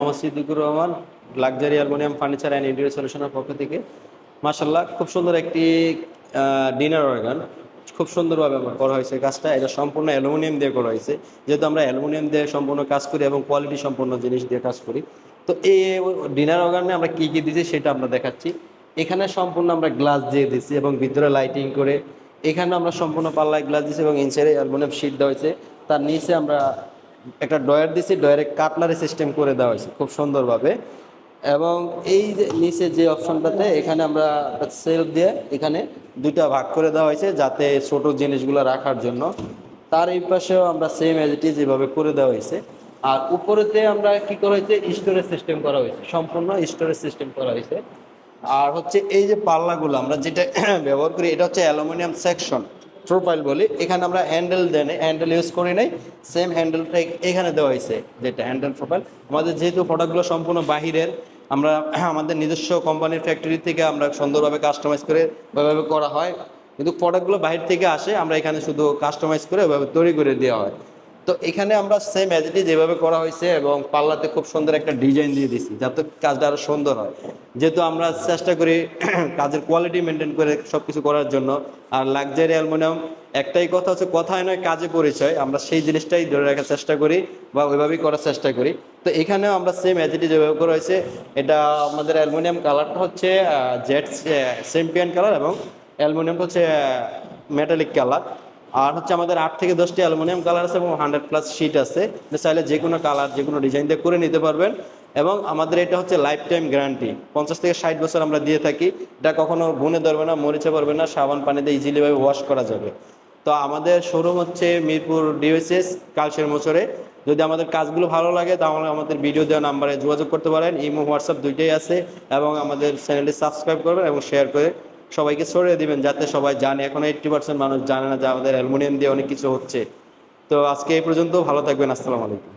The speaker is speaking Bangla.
Mohammad Siddiqur Rahman, luxury aluminium furniture and interior সলিউশনের পক্ষ থেকে। মাশাল্লাহ, খুব সুন্দর একটি ডিনার অর্গান, খুব সুন্দরভাবে করা হয়েছে কাজটা। এটা সম্পূর্ণ অ্যালুমিনিয়াম দিয়ে করা হয়েছে, যেহেতু আমরা অ্যালুমিনিয়াম দিয়ে সম্পূর্ণ কাজ করি এবং কোয়ালিটি সম্পন্ন জিনিস দিয়ে কাজ করি। তো এই ডিনার অর্গানে আমরা কী কী দিয়েছি সেটা আমরা দেখাচ্ছি। এখানে সম্পূর্ণ আমরা গ্লাস দিয়ে দিচ্ছি এবং ভিতরে লাইটিং করে। এখানে আমরা সম্পূর্ণ পাল্লায় গ্লাস দিচ্ছি এবং ইনসাইডে অ্যালুমিনিয়াম শিট দেওয়া হয়েছে। তার নিচে আমরা একটা ডয়ার দিছি, ডয়ারে কাটলারি সিস্টেম করে দেওয়া হয়েছে খুব সুন্দরভাবে। এবং এই যে নিচে যে অপশনটাতে এখানে আমরা সেলফ দিয়ে এখানে দুইটা ভাগ করে দেওয়া হয়েছে, যাতে ছোট জিনিসগুলো রাখার জন্য। তার এই পাশেও আমরা সেম এজ ইট ইজ এভাবে করে দেওয়া হয়েছে। আর উপরেতে আমরা কি করা হয়েছে, স্টোরেজ সিস্টেম করা হয়েছে, সম্পূর্ণ স্টোরেজ সিস্টেম করা হয়েছে। আর হচ্ছে এই যে পাল্লাগুলো আমরা যেটা ব্যবহার করি, এটা হচ্ছে অ্যালুমিনিয়াম সেকশন প্রোফাইল বলি। এখানে আমরা হ্যান্ডেল ইউজ করি নাই, সেম হ্যান্ডেলটা এখানে দেওয়া হয়েছে, যেটা হ্যান্ডেল প্রোফাইল। আমাদের যেহেতু প্রোডাক্টগুলো সম্পূর্ণ বাহিরের, আমরা আমাদের নিজস্ব কোম্পানির ফ্যাক্টরি থেকে আমরা সুন্দরভাবে কাস্টমাইজ করে ওইভাবে করা হয়, কিন্তু প্রোডাক্টগুলো বাহির থেকে আসে, আমরা এখানে শুধু কাস্টমাইজ করে ওইভাবে তৈরি করে দেওয়া হয়। তো এখানে আমরা সেম অ্যাজ যেভাবে করা হয়েছে এবং পাল্লাতে খুব সুন্দর একটা ডিজাইন দিয়ে দিছি, যাতে কাজটা আরও সুন্দর হয়। যেহেতু আমরা চেষ্টা করি কাজের কোয়ালিটি মেনটেন করে সব কিছু করার জন্য। আর লাক্সারি অ্যালুমিনিয়াম একটাই কথা হচ্ছে, কথায় নয় কাজে পরিচয়, আমরা সেই জিনিসটাই ধরে রাখার চেষ্টা করি বা ওইভাবেই করার চেষ্টা করি। তো এখানেও আমরা সেম অ্যাজ যেভাবে করা হয়েছে। এটা আমাদের অ্যালুমিনিয়াম কালারটা হচ্ছে জেড চ্যাম্পিয়ন কালার এবং অ্যালুমিনিয়ামটা হচ্ছে মেটালিক কালার। আর হচ্ছে আমাদের 8 থেকে 10টি অ্যালুমিনিয়াম কালার আছে এবং 100+ শিট আছে। চাইলে যে কোনো কালার যে কোনো ডিজাইন দিয়ে করে নিতে পারবেন। এবং আমাদের এটা হচ্ছে লাইফ টাইম গ্যারান্টি, 50 থেকে 60 বছর আমরা দিয়ে থাকি। এটা কখনো গুনে ধরবে না, মরিচে পড়বে না, সাবান পানিতে ইজিলিভাবে ওয়াশ করা যাবে। তো আমাদের শোরুম হচ্ছে মিরপুর ডিওএসএস কালশের মোচরে। যদি আমাদের কাজগুলো ভালো লাগে তাহলে আমাদের ভিডিও দেওয়া নাম্বারে যোগাযোগ করতে পারেন, ইমো হোয়াটসঅ্যাপ দুইটাই আছে। এবং আমাদের চ্যানেলটি সাবস্ক্রাইব করবেন এবং শেয়ার করে সবাইকে ছড়িয়ে দিবেন, যাতে সবাই জানে। এখন 80% মানুষ জানে না যে আমাদের অ্যালুমিনিয়াম দিয়ে অনেক কিছু হচ্ছে। তো আজকে এই পর্যন্ত, ভালো থাকবেন, আসসালামু আলাইকুম।